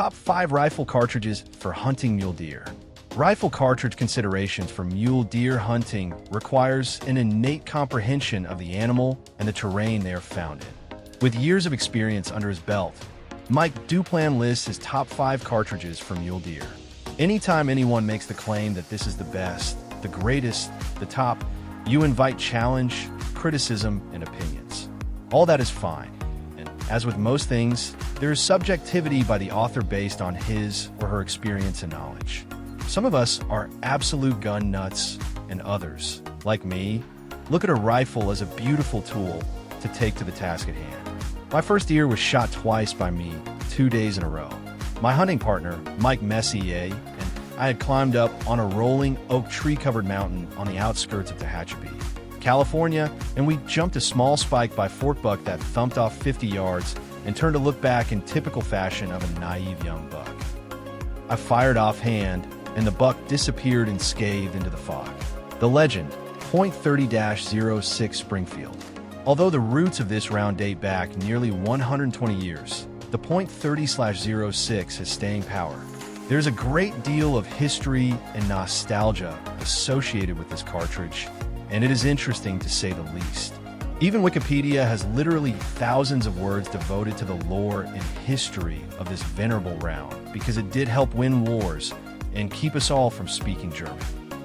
Top 5 Rifle Cartridges for Hunting Mule Deer. Rifle cartridge considerations for mule deer hunting requires an innate comprehension of the animal and the terrain they are found in. With years of experience under his belt, Mike Duplan lists his top 5 cartridges for mule deer. Anytime anyone makes the claim that this is the best, the greatest, the top, you invite challenge, criticism, and opinions. All that is fine. And as with most things, there is subjectivity by the author based on his or her experience and knowledge. Some of us are absolute gun nuts, and others, like me, look at a rifle as a beautiful tool to take to the task at hand. My first deer was shot twice by me, 2 days in a row. My hunting partner, Mike Messier, and I had climbed up on a rolling oak tree-covered mountain on the outskirts of Tehachapi, California, and we jumped a small spike by fork buck that thumped off 50 yards and turned to look back in typical fashion of a naive young buck. I fired offhand, and the buck disappeared and scathed into the fog. The legend, .30-06 Springfield. Although the roots of this round date back nearly 120 years, the .30/06 has staying power. There's a great deal of history and nostalgia associated with this cartridge, and it is interesting to say the least. Even Wikipedia has literally thousands of words devoted to the lore and history of this venerable round because it did help win wars and keep us all from speaking German.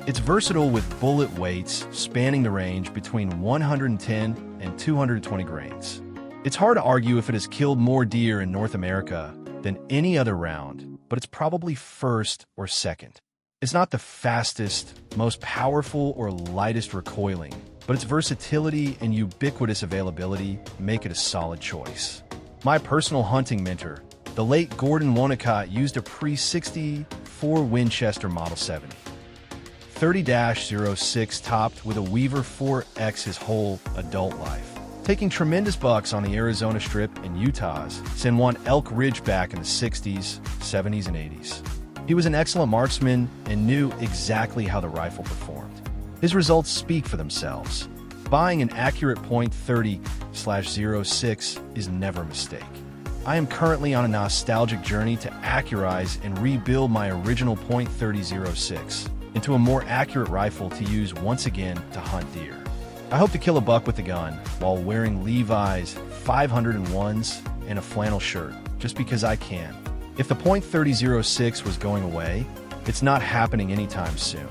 It's versatile with bullet weights spanning the range between 110 and 220 grains. It's hard to argue if it has killed more deer in North America than any other round, but it's probably first or second. It's not the fastest, most powerful, or lightest recoiling, but its versatility and ubiquitous availability make it a solid choice. My personal hunting mentor, the late Gordon Wonnacott, used a pre-64 Winchester Model 70. .30-06 topped with a Weaver 4X his whole adult life, taking tremendous bucks on the Arizona Strip and Utah's San Juan Elk Ridgeback in the 60s, 70s, and 80s. He was an excellent marksman and knew exactly how the rifle performed. His results speak for themselves. Buying an accurate .30/06 is never a mistake. I am currently on a nostalgic journey to accurize and rebuild my original .30-06 into a more accurate rifle to use once again to hunt deer. I hope to kill a buck with the gun while wearing Levi's 501s and a flannel shirt, just because I can. If the .30-06 was going away, it's not happening anytime soon.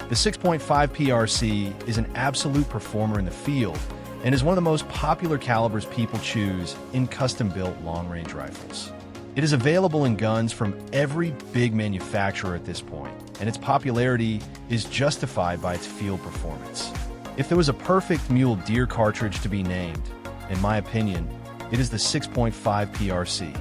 The 6.5 PRC is an absolute performer in the field and is one of the most popular calibers people choose in custom-built long-range rifles. It is available in guns from every big manufacturer at this point, and its popularity is justified by its field performance. If there was a perfect mule deer cartridge to be named, in my opinion, it is the 6.5 PRC.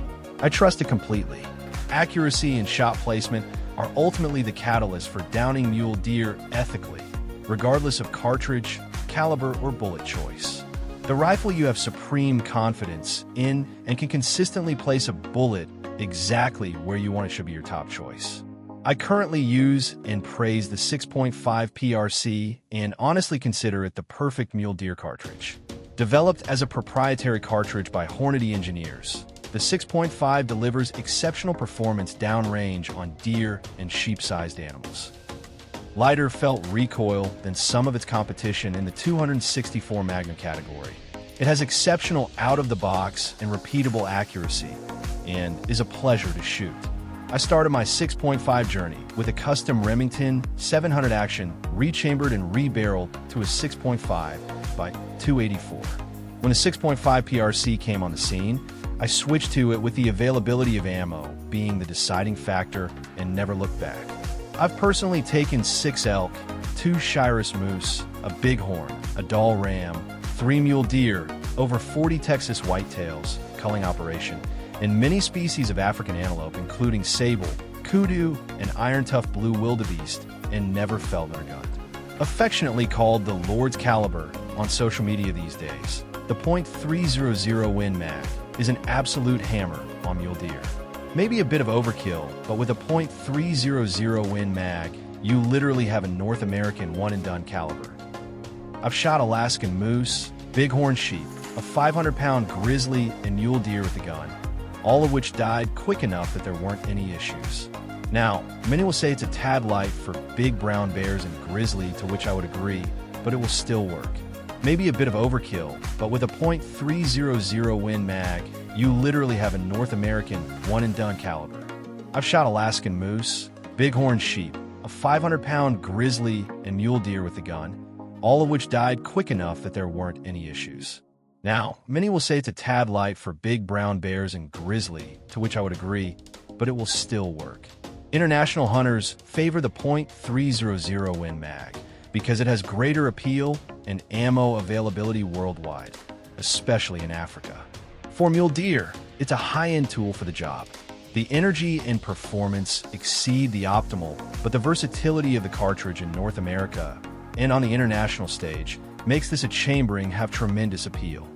I trust it completely. Accuracy and shot placement are ultimately the catalyst for downing mule deer ethically, regardless of cartridge, caliber, or bullet choice. The rifle you have supreme confidence in and can consistently place a bullet exactly where you want it should be your top choice. I currently use and praise the 6.5 PRC and honestly consider it the perfect mule deer cartridge. Developed as a proprietary cartridge by Hornady engineers, the 6.5 delivers exceptional performance downrange on deer and sheep-sized animals. Lighter felt recoil than some of its competition in the 264 Magnum category. It has exceptional out-of-the-box and repeatable accuracy, and is a pleasure to shoot. I started my 6.5 journey with a custom Remington 700 action rechambered and rebarreled to a 6.5 by .284. When the 6.5 PRC came on the scene, I switched to it with the availability of ammo being the deciding factor and never looked back. I've personally taken 6 elk, 2 Shiras moose, a bighorn, a Dall ram, 3 mule deer, over 40 Texas whitetails, culling operation, and many species of African antelope including sable, kudu, and iron-tough blue wildebeest, and never felt undergunned. Affectionately called the Lord's Caliber on social media these days, the .300 Win Mag is an absolute hammer on mule deer. Maybe a bit of overkill, but with a .300 Win Mag, you literally have a North American one-and-done caliber. I've shot Alaskan moose, bighorn sheep, a 500-pound grizzly, and mule deer with the gun. all of which died quick enough that there weren't any issues. Now, many will say it's a tad light for big brown bears and grizzly, to which I would agree, but it will still work. Maybe a bit of overkill, but with a .300 Win Mag, you literally have a North American one-and-done caliber. I've shot Alaskan moose, bighorn sheep, a 500-pound grizzly, and mule deer with the gun, all of which died quick enough that there weren't any issues. Now, many will say it's a tad light for big brown bears and grizzly, to which I would agree, but it will still work. International hunters favor the .300 Win Mag because it has greater appeal and ammo availability worldwide, especially in Africa. For mule deer, it's a high-end tool for the job. The energy and performance exceed the optimal, but the versatility of the cartridge in North America and on the international stage makes this a chambering have tremendous appeal.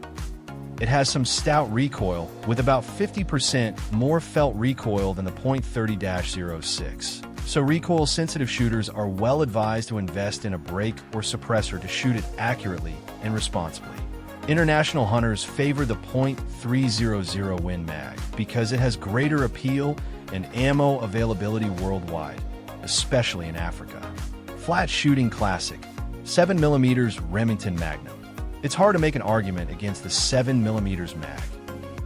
It has some stout recoil, with about 50% more felt recoil than the .30-06. So recoil-sensitive shooters are well advised to invest in a brake or suppressor to shoot it accurately and responsibly. International hunters favor the .300 Win Mag because it has greater appeal and ammo availability worldwide, especially in Africa. Flat shooting classic, 7mm Remington Magnum. It's hard to make an argument against the 7mm mag.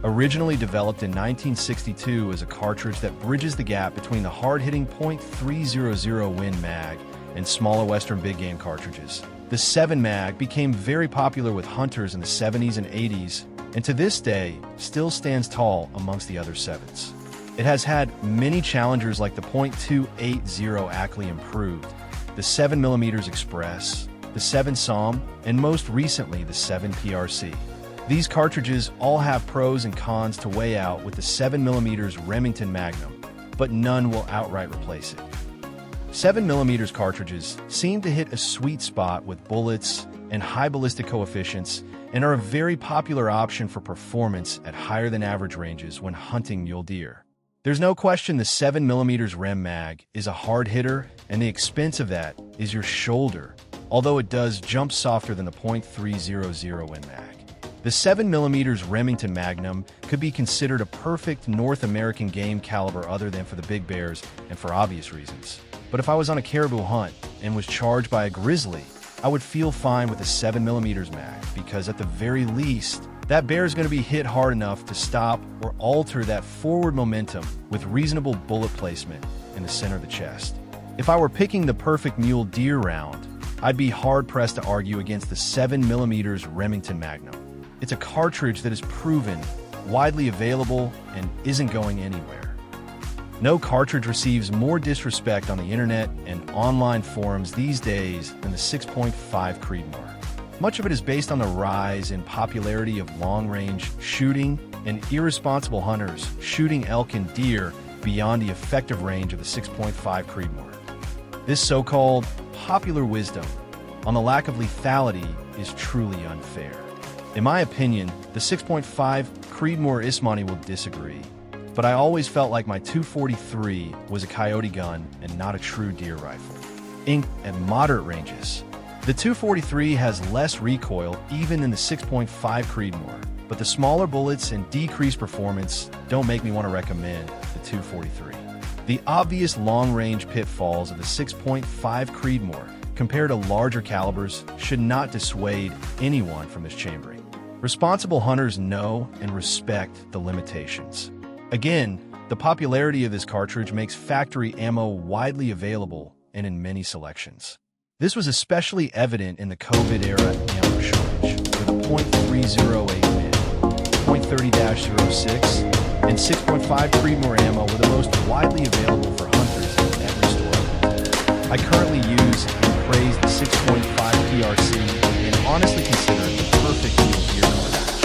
Originally developed in 1962 as a cartridge that bridges the gap between the hard-hitting .300 Win Mag and smaller Western big game cartridges, the 7 Mag became very popular with hunters in the 70s and 80s, and to this day still stands tall amongst the other 7s. It has had many challengers like the .280 Ackley Improved, the 7mm Express, the 7 SOM, and most recently the 7 PRC. These cartridges all have pros and cons to weigh out with the 7mm Remington Magnum, but none will outright replace it. 7mm cartridges seem to hit a sweet spot with bullets and high ballistic coefficients and are a very popular option for performance at higher than average ranges when hunting mule deer. There's no question the 7mm Rem Mag is a hard hitter, and the expense of that is your shoulder, although it does jump softer than the .300 Win Mag. The 7mm Remington Magnum could be considered a perfect North American game caliber other than for the big bears and for obvious reasons. But if I was on a caribou hunt and was charged by a grizzly, I would feel fine with the 7mm mag because at the very least, that bear is going to be hit hard enough to stop or alter that forward momentum with reasonable bullet placement in the center of the chest. If I were picking the perfect mule deer round, I'd be hard-pressed to argue against the 7mm Remington Magnum. It's a cartridge that is proven, widely available, and isn't going anywhere. No cartridge receives more disrespect on the internet and online forums these days than the 6.5 Creedmoor. Much of it is based on the rise in popularity of long-range shooting and irresponsible hunters shooting elk and deer beyond the effective range of the 6.5 Creedmoor. This so-called popular wisdom on the lack of lethality is truly unfair. In my opinion, the 6.5 Creedmoor Ismani will disagree, but I always felt like my 243 was a coyote gun and not a true deer rifle. Aimed at moderate ranges, the 243 has less recoil even than the 6.5 Creedmoor, but the smaller bullets and decreased performance don't make me want to recommend the 243. The obvious long-range pitfalls of the 6.5 Creedmoor compared to larger calibers should not dissuade anyone from this chambering. Responsible hunters know and respect the limitations. Again, the popularity of this cartridge makes factory ammo widely available and in many selections. This was especially evident in the COVID-era ammo shortage, with a .308 Win, .30-06, and 6.5 Creedmoor ammo were the most widely available for hunters in every store. I currently use and praise the 6.5 PRC and honestly consider it the perfect mule deer cartridge.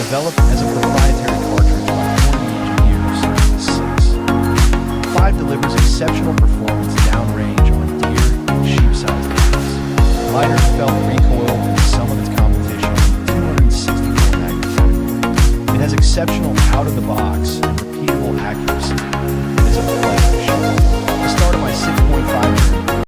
Developed as a proprietary cartridge by Hornby engineers in the 6. 5 delivers exceptional performance downrange on deer and sheep-sized animals. Lighter felt recoil than some of its competition, 264 magnitude. It has exceptional out-of-the-box and repeatable accuracy. It's a pleasure to shoot. The start of my 6.5